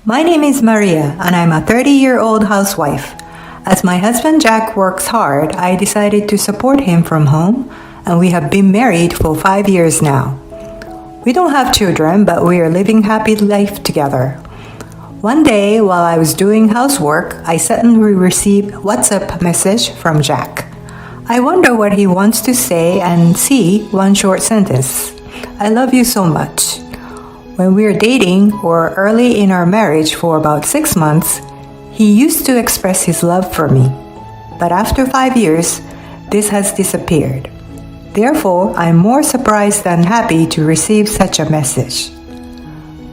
My name is Maria, and I'm a 30-year-old housewife. As my husband Jack works hard, I decided to support him from home, and we have been married for 5 years now. We don't have children, but we are living happy life together. One day, while I was doing housework, I suddenly received a WhatsApp message from Jack. I wonder what he wants to say and see one short sentence. I love you so much. When we were dating or early in our marriage for about 6 months, he used to express his love for me. But after 5 years, this has disappeared. Therefore, I'm more surprised than happy to receive such a message.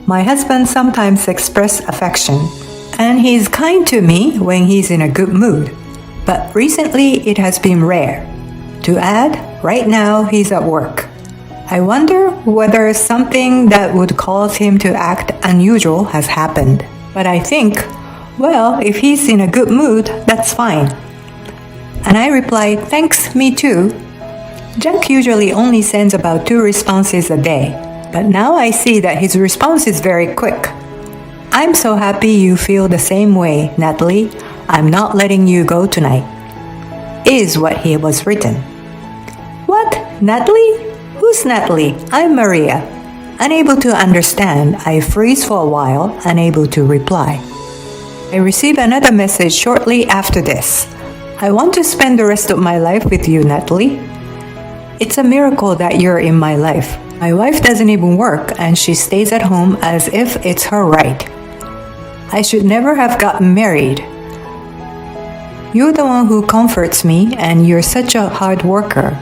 My husband sometimes expresses affection, and he's kind to me when he's in a good mood. But recently, it has been rare. To add, right now he's at work. I wonder whether something that would cause him to act unusual has happened. But I think, well, if he's in a good mood, that's fine. And I replied, thanks, me too. Jack usually only sends about 2 responses a day, but now I see that his response is very quick. I'm so happy you feel the same way, Natalie. I'm not letting you go tonight, is what he was written. What? Natalie? Who's Natalie? I'm Maria. Unable to understand, I freeze for a while, unable to reply. I receive another message shortly after this. I want to spend the rest of my life with you, Natalie. It's a miracle that you're in my life. My wife doesn't even work and she stays at home as if it's her right. I should never have gotten married. You're the one who comforts me and you're such a hard worker.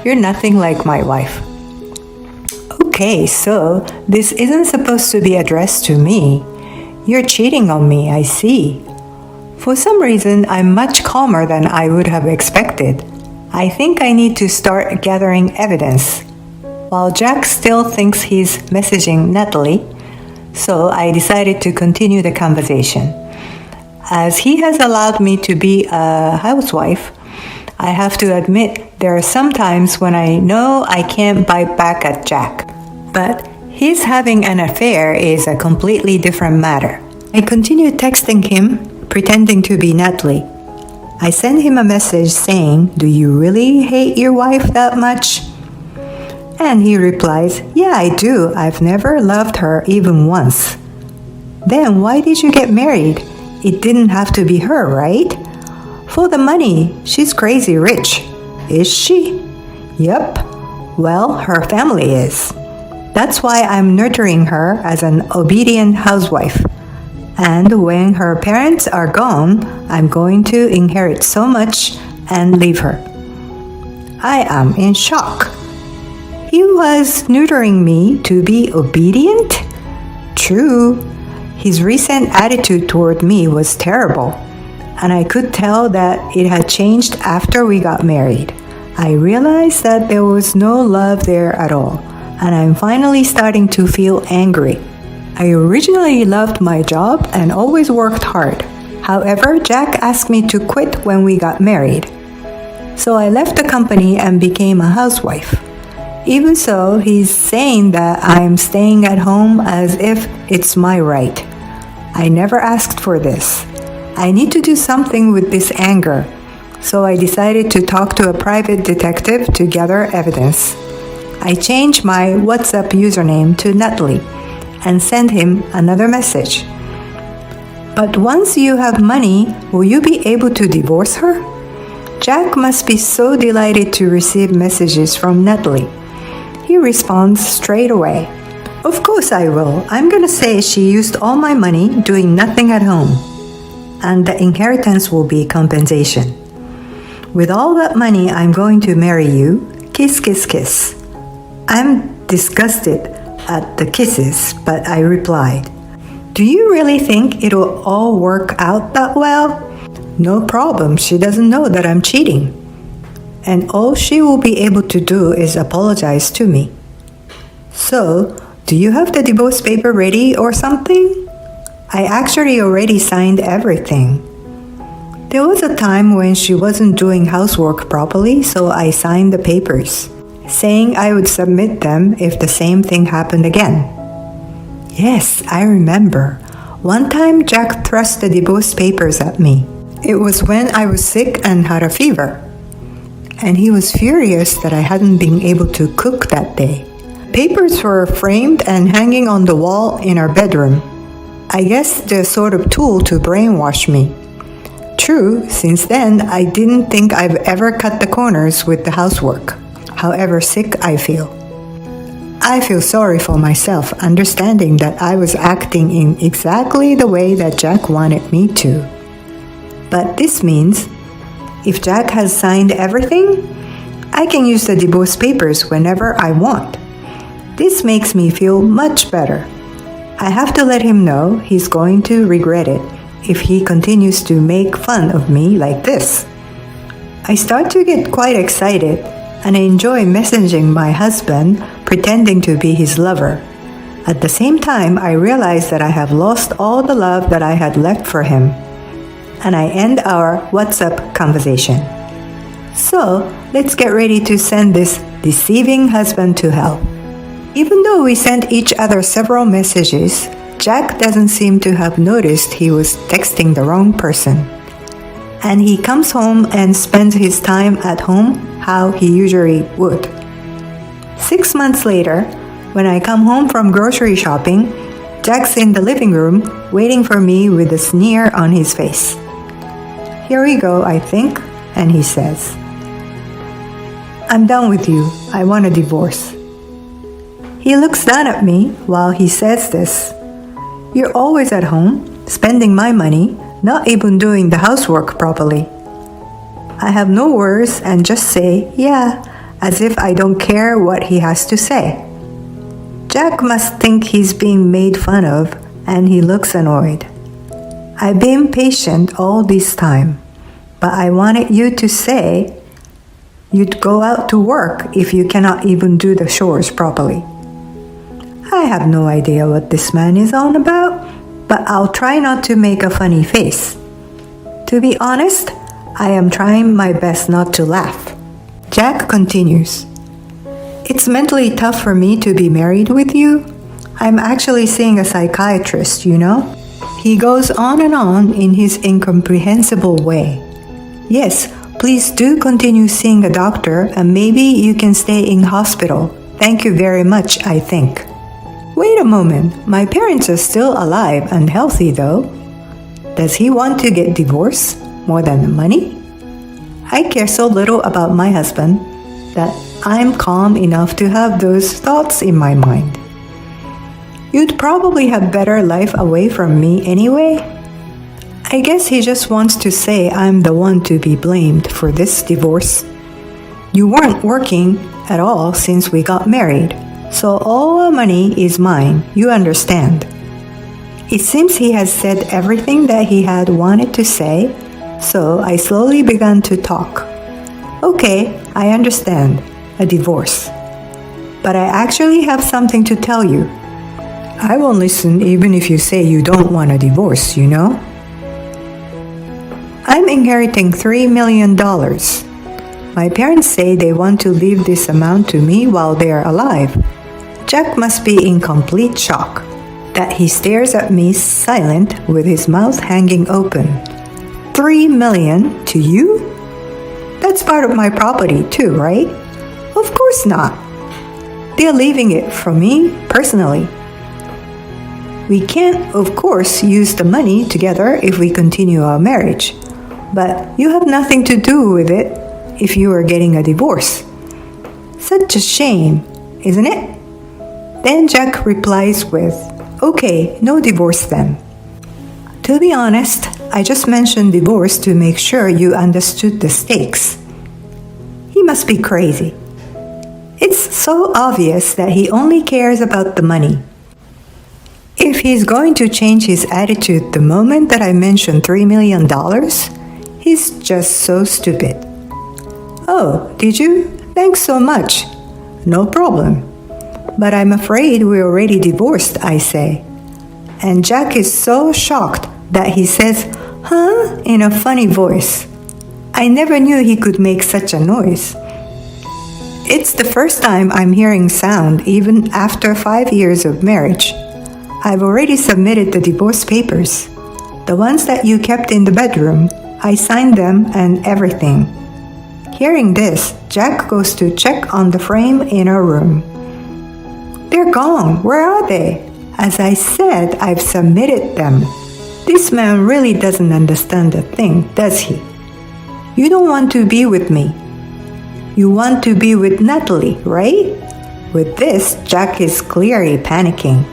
You're nothing like my wife. Okay, so this isn't supposed to be addressed to me. You're cheating on me, I see. For some reason, I'm much calmer than I would have expected. I think I need to start gathering evidence. While Jack still thinks he's messaging Natalie, so I decided to continue the conversation. As he has allowed me to be a housewife, I have to admit there are some times when I know I can't bite back at Jack. But his having an affair is a completely different matter. I continued texting him, pretending to be Natalie. I sent him a message saying, do you really hate your wife that much? And he replies, yeah, I do. I've never loved her even once. Then why did you get married? It didn't have to be her, right? For the money. She's crazy rich. Is she? Yup. Well, her family is. That's why I'm nurturing her as an obedient housewife. And when her parents are gone, I'm going to inherit so much and leave her. I am in shock. He was nurturing me to be obedient? True. His recent attitude toward me was terrible, and I could tell that it had changed after we got married. I realized that there was no love there at all, and I'm finally starting to feel angry. I originally loved my job and always worked hard. However, Jack asked me to quit when we got married. So I left the company and became a housewife. Even so, he's saying that I'm staying at home as if it's my right. I never asked for this. I need to do something with this anger. So I decided to talk to a private detective to gather evidence. I changed my WhatsApp username to Natalie and sent him another message. But once you have money, will you be able to divorce her? Jack must be so delighted to receive messages from Natalie. He responds straight away. Of course I will. I'm gonna say she used all my money doing nothing at home. And the inheritance will be compensation. With all that money, I'm going to marry you. Kiss, kiss, kiss. I'm disgusted at the kisses, but I replied, do you really think it'll all work out that well? No problem, she doesn't know that I'm cheating. And all she will be able to do is apologize to me. So, do you have the divorce paper ready or something? I actually already signed everything. There was a time when she wasn't doing housework properly, so I signed the papers, saying I would submit them if the same thing happened again. Yes, I remember. One time, Jack thrust the divorce papers at me. It was when I was sick and had a fever. And he was furious that I hadn't been able to cook that day. Papers were framed and hanging on the wall in our bedroom. I guess they're sort of tool to brainwash me. True, since then, I didn't think I've ever cut the corners with the housework, however sick I feel. I feel sorry for myself, understanding that I was acting in exactly the way that Jack wanted me to. But this means, if Jack has signed everything, I can use the divorce papers whenever I want. This makes me feel much better. I have to let him know he's going to regret it if he continues to make fun of me like this. I start to get quite excited, and I enjoy messaging my husband, pretending to be his lover. At the same time, I realize that I have lost all the love that I had left for him, and I end our WhatsApp conversation. So, let's get ready to send this deceiving husband to hell. Even though we sent each other several messages, Jack doesn't seem to have noticed he was texting the wrong person. And he comes home and spends his time at home how he usually would. 6 months later, when I come home from grocery shopping, Jack's in the living room waiting for me with a sneer on his face. Here we go, I think, and he says, "I'm done with you. I want a divorce." He looks down at me while he says this. "You're always at home, spending my money, not even doing the housework properly." I have no words and just say, "Yeah," as if I don't care what he has to say. Jack must think he's being made fun of, and he looks annoyed. I've been patient all this time, but I wanted you to say you'd go out to work if you cannot even do the chores properly. I have no idea what this man is on about, but I'll try not to make a funny face. To be honest, I am trying my best not to laugh. Jack continues, "It's mentally tough for me to be married with you. I'm actually seeing a psychiatrist, you know?" He goes on in his incomprehensible way. "Yes, please do continue seeing a doctor and maybe you can stay in hospital. Thank you very much, I think." Wait a moment, my parents are still alive and healthy though. Does he want to get divorced more than the money? I care so little about my husband that I'm calm enough to have those thoughts in my mind. You'd probably have better life away from me anyway. I guess he just wants to say I'm the one to be blamed for this divorce. You weren't working at all since we got married, so all our money is mine, you understand. It seems he has said everything that he had wanted to say, so I slowly began to talk. Okay, I understand, a divorce. But I actually have something to tell you. I won't listen even if you say you don't want a divorce, you know? I'm inheriting $3 million. My parents say they want to leave this amount to me while they are alive. Jack must be in complete shock that he stares at me silent with his mouth hanging open. $3 million to you? That's part of my property too, right? Of course not. They're leaving it for me personally. We can't, of course, use the money together if we continue our marriage, but you have nothing to do with it if you are getting a divorce. Such a shame, isn't it? Then Jack replies with, "Okay, no divorce then." To be honest, I just mentioned divorce to make sure you understood the stakes. He must be crazy. It's so obvious that he only cares about the money. If he's going to change his attitude the moment that I mention $3 million, he's just so stupid. "Oh, did you? Thanks so much." "No problem. But I'm afraid we're already divorced," I say. And Jack is so shocked that he says, "Huh?" in a funny voice. I never knew he could make such a noise. It's the first time I'm hearing sound even after 5 years of marriage. I've already submitted the divorce papers. The ones that you kept in the bedroom, I signed them and everything. Hearing this, Jack goes to check on the frame in our room. They're gone. Where are they? As I said, I've submitted them. This man really doesn't understand a thing, does he? You don't want to be with me. You want to be with Natalie, right? With this, Jack is clearly panicking.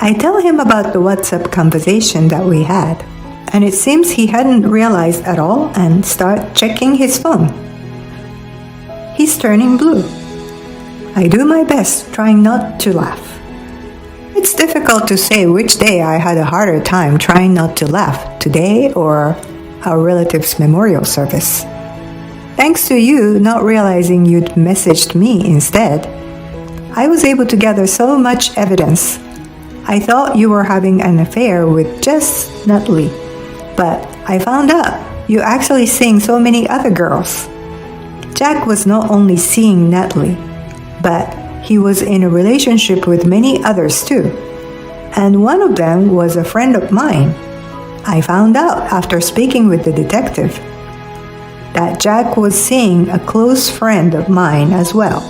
I tell him about the WhatsApp conversation that we had, and it seems he hadn't realized at all and start checking his phone. He's turning blue. I do my best, trying not to laugh. It's difficult to say which day I had a harder time trying not to laugh, today or our relative's memorial service. Thanks to you not realizing you'd messaged me instead, I was able to gather so much evidence. I thought you were having an affair with just Natalie, but I found out you actually seeing so many other girls. Jack was not only seeing Natalie, but he was in a relationship with many others too, and one of them was a friend of mine. I found out after speaking with the detective that Jack was seeing a close friend of mine as well.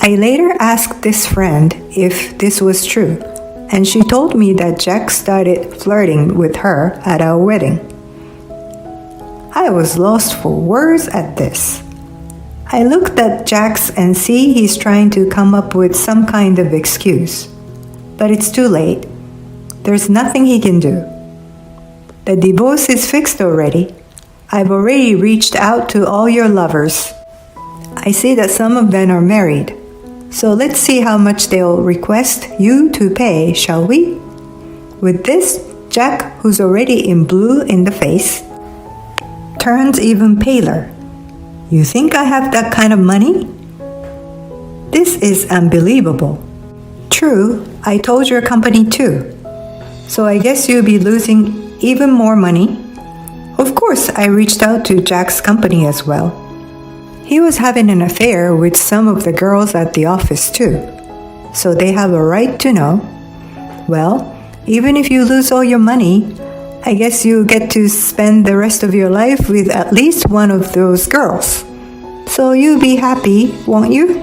I later asked this friend if this was true, and she told me that Jack started flirting with her at our wedding. I was lost for words at this. I looked at Jack's and see he's trying to come up with some kind of excuse. But it's too late. There's nothing he can do. The divorce is fixed already. I've already reached out to all your lovers. I see that some of them are married. So let's see how much they'll request you to pay, shall we? With this, Jack, who's already in blue in the face, turns even paler. You think I have that kind of money? This is unbelievable. True, I told your company too. So I guess you'll be losing even more money. Of course, I reached out to Jack's company as well. He was having an affair with some of the girls at the office too. So they have a right to know. Well, even if you lose all your money, I guess you get to spend the rest of your life with at least one of those girls. So you'll be happy, won't you?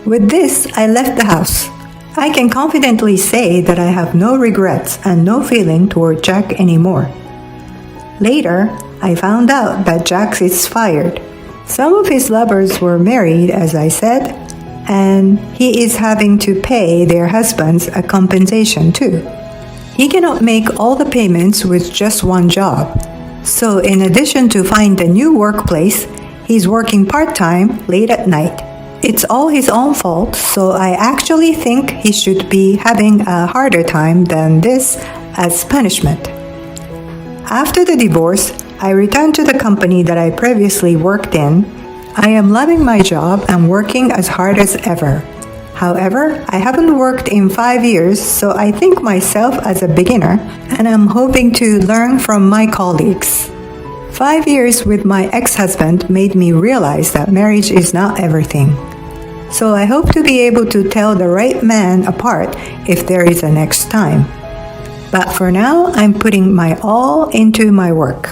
With this, I left the house. I can confidently say that I have no regrets and no feeling toward Jack anymore. Later, I found out that Jack is fired. Some of his lovers were married, as I said, and he is having to pay their husbands a compensation too. He cannot make all the payments with just one job. So in addition to find a new workplace, he's working part-time late at night. It's all his own fault, so I actually think he should be having a harder time than this as punishment. After the divorce, I returned to the company that I previously worked in. I am loving my job and working as hard as ever. However, I haven't worked in 5 years, so I think myself as a beginner, and I'm hoping to learn from my colleagues. 5 years with my ex-husband made me realize that marriage is not everything. So I hope to be able to tell the right man apart if there is a next time. But for now, I'm putting my all into my work.